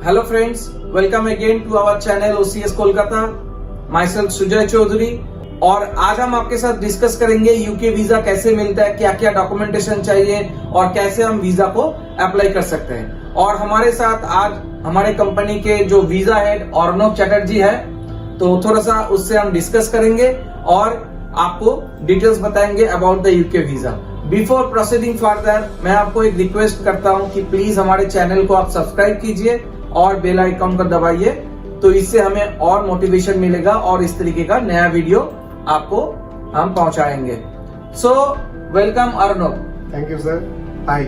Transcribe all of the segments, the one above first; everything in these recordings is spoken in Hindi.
Hello friends, welcome again to our channel OCS Kolkata. Myself Sujay Chaudhary. और आज हम आपके साथ डिस्कस करेंगे यूके वीजा कैसे मिलता है, क्या क्या डॉक्यूमेंटेशन चाहिए और कैसे हम वीजा को अप्लाई कर सकते हैं। और हमारे साथ आज हमारे कंपनी के जो वीजा हेड अर्नब चटर्जी है, तो थोड़ा सा उससे हम डिस्कस करेंगे और आपको डिटेल्स बताएंगे about the UK visa. Before proceeding further, मैं आपको एक रिक्वेस्ट करता हूं कि प्लीज हमारे चैनल को आप सब्सक्राइब कीजिए और बेल आइकन को दबाइए, तो इससे हमें और मोटिवेशन मिलेगा और इस तरीके का नया वीडियो आपको हम पहुंचाएंगे। So welcome Arnab. Thank you sir. Hi.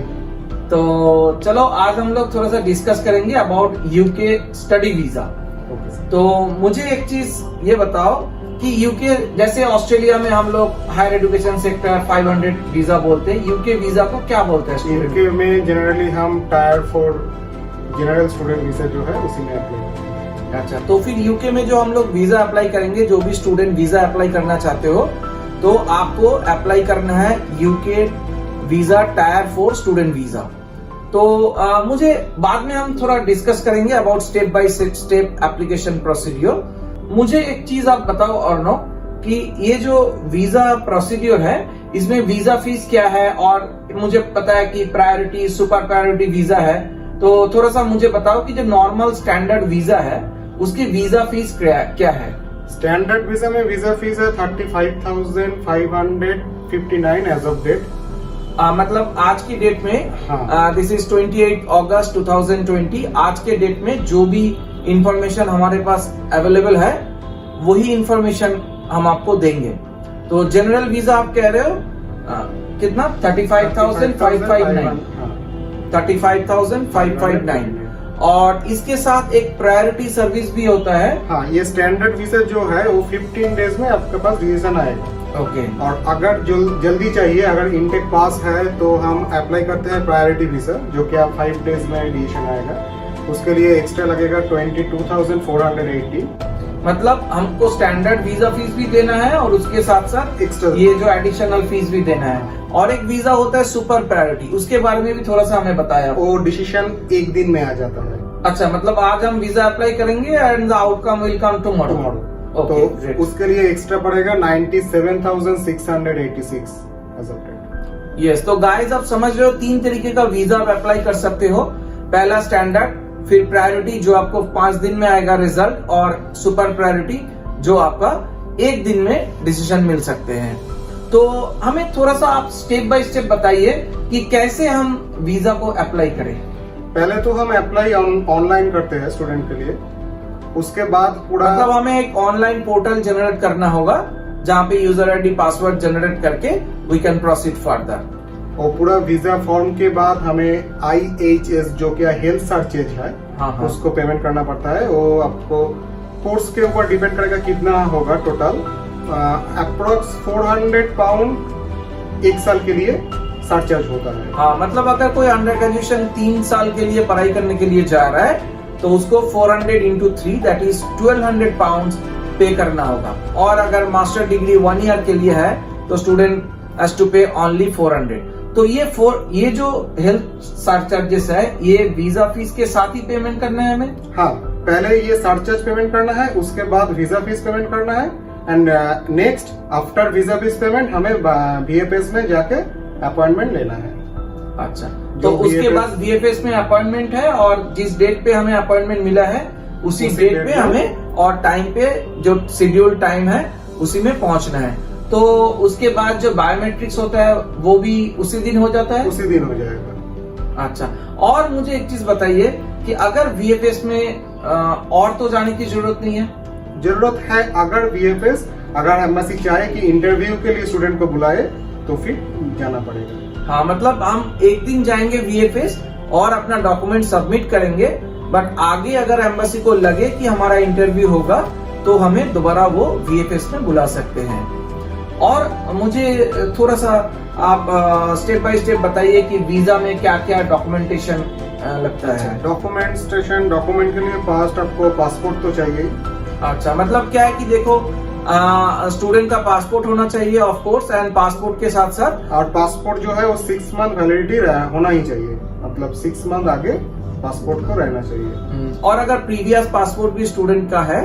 तो चलो आज हम लोग थोड़ा सा डिस्कस करेंगे अबाउट यूके स्टडी वीजा। तो मुझे एक चीज ये बताओ कि यूके जैसे ऑस्ट्रेलिया में हम लोग हायर एजुकेशन सेक्टर 500 वीजा बोलते हैं, यूके वीजा को क्या बोलते हैं? यूके में जनरली हम टायर 4 जनरल स्टूडेंट वीजा जो है उसी में अप्लाई करते हैं। अच्छा, तो फिर यूके में जो हम लोग वीजा अप्लाई करेंगे, जो भी स्टूडेंट वीजा अप्लाई करना चाहते हो, तो आपको अप्लाई करना है UK visa tyre 4 student visa. तो मुझे बाद में हम थोड़ा डिस्कस करेंगे about step by step application procedure. मुझे एक चीज आप बताओ अर्नब कि ये जो वीजा प्रोसीड्योर है, इसमें वीजा फीस क्या है? और मुझे पता है कि प्रायोरिटी सुपर प्रायोरिटी वीजा है, तो थोड़ा सा मुझे बताओ कि जो नॉर्मल स्टैंडर्ड वीजा है उसकी वीजा फीस क्या है? स्टैंडर्ड वीजा में वीजा फीस है 35,559 एज ऑफ डेट। मतलब आज की डेट में, दिस इज 28 अगस्त 2020, आज के डेट में जो भी इंफॉर्मेशन हमारे पास अवेलेबल है वही इंफॉर्मेशन हम आपको देंगे। तो जनरल वीजा आप कह रहे हो कितना? 35,559। और इसके साथ एक प्रायोरिटी सर्विस भी होता है। हाँ, ये स्टैंडर्ड वीजा जो है वो 15 डेज में आपके पास डिसीजन आएगा। ओके। और अगर जल्दी चाहिए, अगर इनटेक पास है, तो हम अप्लाई करते हैं प्रायोरिटी वीजा, जो कि आप 5 डेज में डिसीजन आएगा। उसके लिए एक्स्ट्रा लगेगा 22,480। मतलब हमको स्टैंडर्ड वीजा फीस भी देना है और उसके साथ साथ एक्स्ट्रा ये जो एडिशनल फीस भी देना है। और एक वीजा होता है सुपर प्रायोरिटी, उसके बारे में भी थोड़ा सा हमें बताया। वो डिसीजन एक दिन में आ जाता है। अच्छा, मतलब आज हम वीजा अप्लाई करेंगे and the outcome will come tomorrow. तो उसके लिए एक्स्ट्रा पड़ेगा 97,686 एज ऑफ डेट। यस, तो गाइस आप समझ रहे हो 3 तरीके का वीजा आप अप्लाई कर सकते हो। पहला स्टैंडर्ड, फिर प्रायोरिटी जो आपको 5 दिन में आएगा रिजल्ट, और सुपर प्रायोरिटी जो आपका 1 दिन में डिसीजन मिल सकते हैं। तो हमें थोड़ा सा आप स्टेप बाय स्टेप बताइए कि कैसे हम वीजा को अप्लाई करें। पहले तो हम अप्लाई ऑनलाइन करते हैं स्टूडेंट के लिए। उसके बाद पूरा मतलब हमें एक ऑनलाइन पोर्टल जनरेट करना होगा जहाँ पे यूजर आईडी पासवर्ड जनरेट करके वी कैन प्रोसीड फर्दर। और पूरा वीजा फॉर्म के बाद हमें IHS जो कि हेल्थ सर्चेज है, उसको पेमेंट करना पड़ता है। वो आपको कोर्स के ऊपर डिपेंड करेगा कितना होगा टोटल। अप्रोक्स 400 पाउंड 1 साल के लिए सर्चार्ज होता है। हाँ, मतलब अगर कोई अंडर ग्रेजुएशन 3 साल के लिए पढ़ाई करने के लिए जा रहा है, तो उसको 400 into 3 दैट इज 1200 पाउंड पे करना होगा। और अगर मास्टर डिग्री 1 ईयर के लिए है, तो स्टूडेंट हैज टू पे ओनली 400। तो ये जो हेल्थ चार्जेस है, ये वीजा फीस के साथ ही पेमेंट करना है हमें? हाँ, पहले ये चार्ज पेमेंट करना है, उसके बाद वीजा फीस पेमेंट करना है, and next after visa fees payment हमें VFS में जाके अपॉइंटमेंट लेना है। अच्छा, तो उसके बाद VFS में अपॉइंटमेंट है, और जिस डेट पे हमें अपॉइंटमेंट मिला है उसी डेट पे हमें और टाइम पे जो शेड्यूल टाइम है उसी में पहुंचना है। तो उसके बाद जो बायोमेट्रिक्स होता है वो भी उसी दिन हो जाता है? उसी दिन हो जाएगा। अच्छा, और मुझे एक चीज बताइए कि अगर VFS में और तो जाने की जरूरत नहीं है? जरूरत है। अगर एम्बेसी चाहे कि इंटरव्यू के लिए स्टूडेंट को बुलाए, तो फिर जाना पड़ेगा। हाँ, मतलब हम एक दिन जाएंगे VFS और अपना डॉक्यूमेंट सबमिट करेंगे, बट आगे अगर एम्बेसी को लगे कि हमारा इंटरव्यू होगा, तो हमें दोबारा वो VFS में बुला सकते हैं। और मुझे थोड़ा सा आप स्टेप बाय स्टेप बताइए कि वीजा में क्या क्या डॉक्यूमेंटेशन लगता है? डॉक्यूमेंट के लिए फर्स्ट आपको पासपोर्ट तो चाहिए। अच्छा, मतलब क्या है कि देखो स्टूडेंट का पासपोर्ट होना चाहिए ऑफ कोर्स, एंड पासपोर्ट के साथ और पासपोर्ट जो है वो 6 मंथ वैलिडिटी होना ही चाहिए, मतलब 6 मंथ आगे पासपोर्ट को रहना चाहिए। और अगर प्रीवियस पासपोर्ट भी स्टूडेंट का है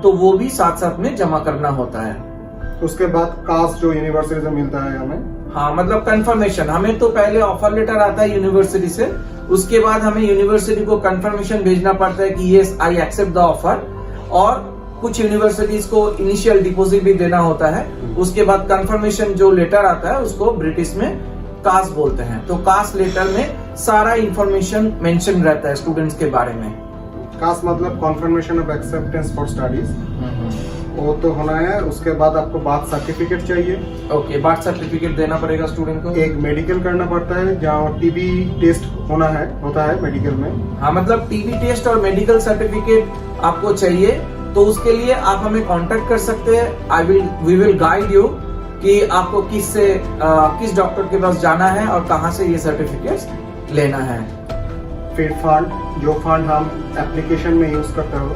तो वो भी साथ साथ में जमा करना होता है। उसके बाद कास्ट जो यूनिवर्सिटी से मिलता है हमें, हाँ मतलब कंफर्मेशन, हमें तो पहले ऑफर लेटर आता है यूनिवर्सिटी से, उसके बाद हमें यूनिवर्सिटी को कंफर्मेशन भेजना पड़ता है कि yes I accept the offer, और कुछ यूनिवर्सिटीज को इनिशियल डिपॉजिट भी देना होता है। उसके बाद कंफर्मेशन जो लेटर आता है उसको ब्रिटिश में कास्ट बोलते हैं। तो कास्ट लेटर में सारा इंफॉर्मेशन मेंशन रहता है स्टूडेंट्स के बारे में। कास्ट मतलब conformation of acceptance for studies, वो तो होना है। उसके बाद आपको बार्थ सर्टिफिकेट चाहिए। ओके, बार्थ सर्टिफिकेट देना पड़ेगा स्टूडेंट को। एक मेडिकल करना पड़ता है जहाँ टीबी टेस्ट होता है मेडिकल में। हाँ मतलब टीबी टेस्ट और मेडिकल सर्टिफिकेट आपको चाहिए, तो उसके लिए आप हमें कांटेक्ट कर सकते हैं। वी विल गाइड यू कि आपको किस डॉक्टर के पास जाना है और कहाँ से ये सर्टिफिकेट्स लेना है। फिर फंड, जो फंड हम एप्लीकेशन में यूज करते हो।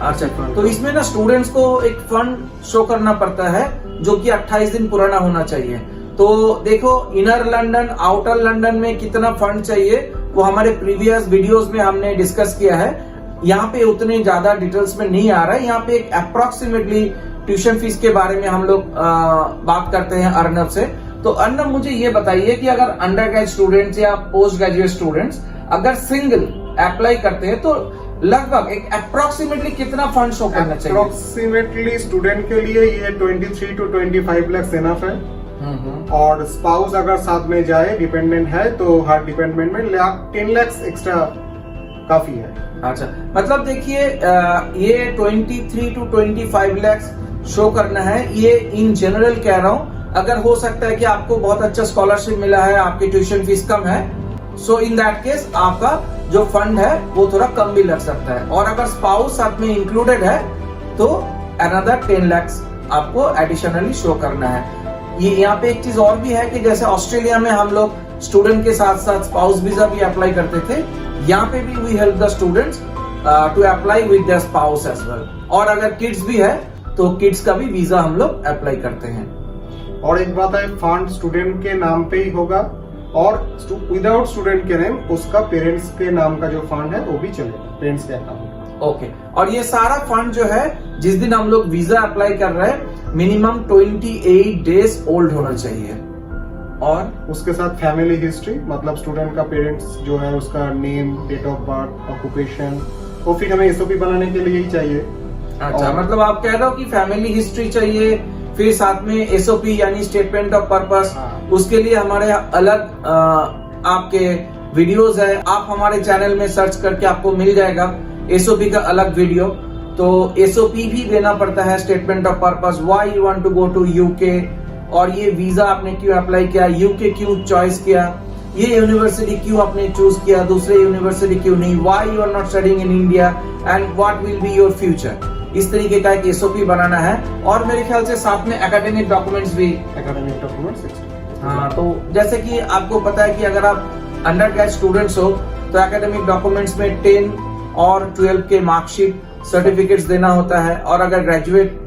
अच्छा, तो इसमें ना स्टूडेंट्स को एक फंड शो करना पड़ता है जो कि 28 दिन पुराना होना चाहिए। तो देखो, इनर लंदन आउटर लंदन में कितना फंड चाहिए वो हमारे प्रीवियस वीडियोस में हमने डिस्कस किया है। यहाँ पे उतने ज्यादा डिटेल्स में नहीं आ रहा है। यहाँ पे एक अप्रोक्सीमेटली ट्यूशन फीस के बारे में हम लोग बात करते हैं अर्नब से। तो अर्नब, मुझे ये बताइए कि अगर अंडर ग्रेजुएट स्टूडेंट्स या पोस्ट ग्रेजुएट स्टूडेंट्स अगर सिंगल अप्लाई करते हैं तो लगभग एक अप्रोक्सीमेटली कितना फंड शो करना चाहिए? अप्रोक्सीमेटली स्टूडेंट के लिए ये 23 to 25 लाख इनफ है। और स्पाउस अगर साथ में जाए, डिपेंडेंट है, तो हर डिपेंडेंट में 10 लाख एक्स्ट्रा काफी है। अच्छा, मतलब देखिए ये 23 to 25 लाख शो करना है, ये इन जनरल कह रहा हूँ। अगर हो सकता है कि आपको बहुत अच्छा स्कॉलरशिप मिला है, आपकी ट्यूशन फीस कम है, सो इन दैट केस आपका जो फंड है वो थोड़ा कम भी लग सकता है। और अगर स्पाउस साथ में इंक्लूडेड है तो अनदर 10 लाख आपको एडिशनली शो करना है। ये यहाँ पे एक चीज और भी है कि जैसे ऑस्ट्रेलिया में हम लोग स्टूडेंट के साथ साथ स्पाउस वीजा भी अप्लाई करते थे, यहाँ पे भी we help the students to apply with their spouse as well. और अगर किड्स भी है तो किड्स का भी वीजा हम लोग अप्लाई करते हैं। और एक बात है, फंड स्टूडेंट के नाम पे ही होगा, और विदाउट स्टूडेंट के नेम उसका पेरेंट्स के नाम का जो फंड है वो भी चलेगा, पेरेंट्स के अकाउंट। ओके, और ये सारा फंड जो है जिस दिन हम लोग वीजा अप्लाई कर रहे हैं मिनिमम 28 डेज ओल्ड होना चाहिए। और उसके साथ फैमिली हिस्ट्री, मतलब स्टूडेंट का पेरेंट्स जो है उसका name, date of birth, occupation, वो फिर हमें एसओपी बनाने के लिए ही चाहिए। अच्छा, मतलब आप कह रहे हो कि फैमिली हिस्ट्री चाहिए, फिर साथ में एसओपी यानी स्टेटमेंट ऑफ पर्पस, उसके लिए हमारे अलग आपके वीडियोस है, आप हमारे चैनल में सर्च करके आपको मिल जाएगा एसओपी का अलग वीडियो। तो एसओपी भी देना पड़ता है, statement of purpose, why you want to go to UK, और ये वीजा आपने क्यों अप्लाई किया, यूके क्यों चॉइस किया, ये यूनिवर्सिटी क्यों आपने चूज किया, दूसरे यूनिवर्सिटी क्यों नहीं, why you are not studying in India and what will be your future. इस तरीके का एक एसओपी बनाना है। और मेरे ख्याल से साथ में एकेडमिक डॉक्यूमेंट्स भी। एकेडमिक डॉक्यूमेंट्स, हाँ, तो जैसे कि आपको पता है कि अगर आप अंडर ग्रेजुएट स्टूडेंट्स हो तो एकेडमिक डॉक्यूमेंट्स में 10 और 12 के मार्कशीट सर्टिफिकेट्स देना होता है। और अगर ग्रेजुएट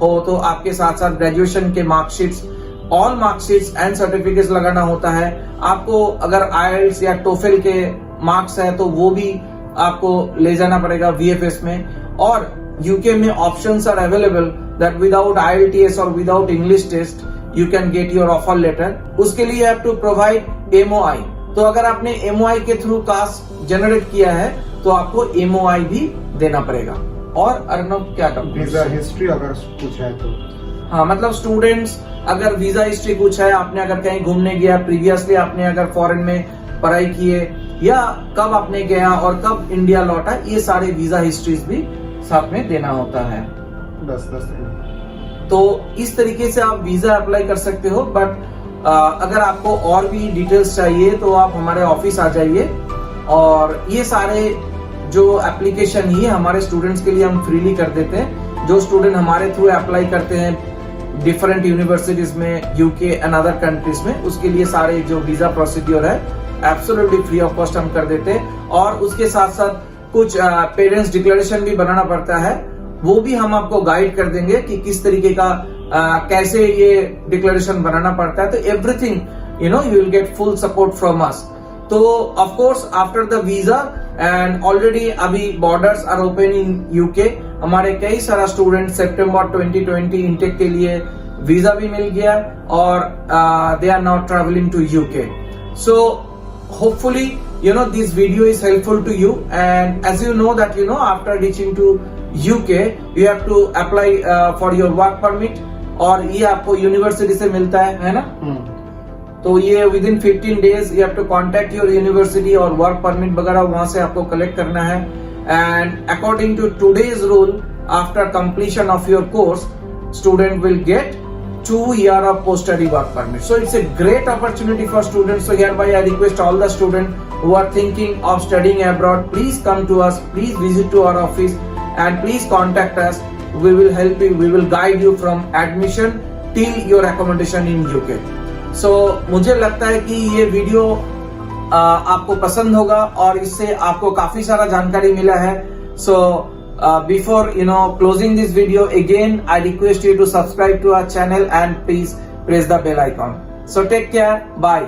हो तो आपके साथ साथ ग्रेजुएशन के marksheets, all marksheets and certificates लगाना होता है। आपको अगर आईएलटीएस या टोफेल के मार्क्स है तो वो भी आपको ले जाना पड़ेगा वीएफएस में। और यूके में options are available that without IELTS और without English test you can get your offer letter. उसके लिए हैव टू प्रोवाइड एमओआई। तो अगर आपने एमओआई के थ्रू कास्ट जनरेट किया है तो आपको एमओआई भी देना पड़ेगा। और अर्नब क्या वीजा हिस्ट्री अगर कुछ है तो, हाँ मतलब स्टूडेंट्स अगर वीजा हिस्ट्री कुछ है, आपने अगर कहीं घूमने गया प्रीवियसली, आपने अगर फॉरेन में पढ़ाई किए, या कब आपने गया और कब इंडिया लौटा, ये सारे वीजा हिस्ट्रीज भी साथ में देना होता है। 10 तो इस तरीके से आप वीजा अप्लाई कर सकते हो। बट अगर आपको और भी डिटेल्स चाहिए तो आप हमारे ऑफिस आ जाइए। और ये सारे जो एप्लीकेशन ही हमारे स्टूडेंट्स के लिए हम फ्रीली कर देते हैं। जो स्टूडेंट हमारे थ्रू अप्लाई करते हैं डिफरेंट यूनिवर्सिटीज में, यूके एंड अदर कंट्रीज में, उसके लिए सारे जो वीजा प्रोसीड्योर है एब्सोल्युटली फ्री ऑफ कॉस्ट हम कर देते हैं। और उसके साथ साथ कुछ पेरेंट्स डिक्लेरेशन भी बनाना पड़ता है, वो भी हम आपको गाइड कर देंगे कि किस तरीके का कैसे ये डिक्लेरेशन बनाना पड़ता है। तो everything you will get full support from us. तो of course after the visa and already अभी borders are open in UK. हमारे कई सारा स्टूडेंट सितंबर 2020 इंटेक के लिए वीजा भी मिल गया और they are now travelling to UK. So hopefully this video is helpful to you, and as you know that after reaching to UK you have to apply for your work permit, और ये आपको यूनिवर्सिटी से मिलता है ना। तो ये within 15 days you have to contact your university और वर्क परमिट वगैरह वहां से आपको कलेक्ट करना है। And according to today's rule, after completion of your course, student will get 2 years of post-study work permit. So it's a great opportunity for students. So hereby I request all the students who are thinking of studying abroad, please come to us, please visit to our office, and please contact us. We will help you, we will guide you from admission till your accommodation in UK. So मुझे लगता है कि ये वीडियो आपको पसंद होगा और इससे आपको काफी सारा जानकारी मिला है। So before closing this video, again I request you to subscribe to our channel and please press the bell icon. So take care, bye.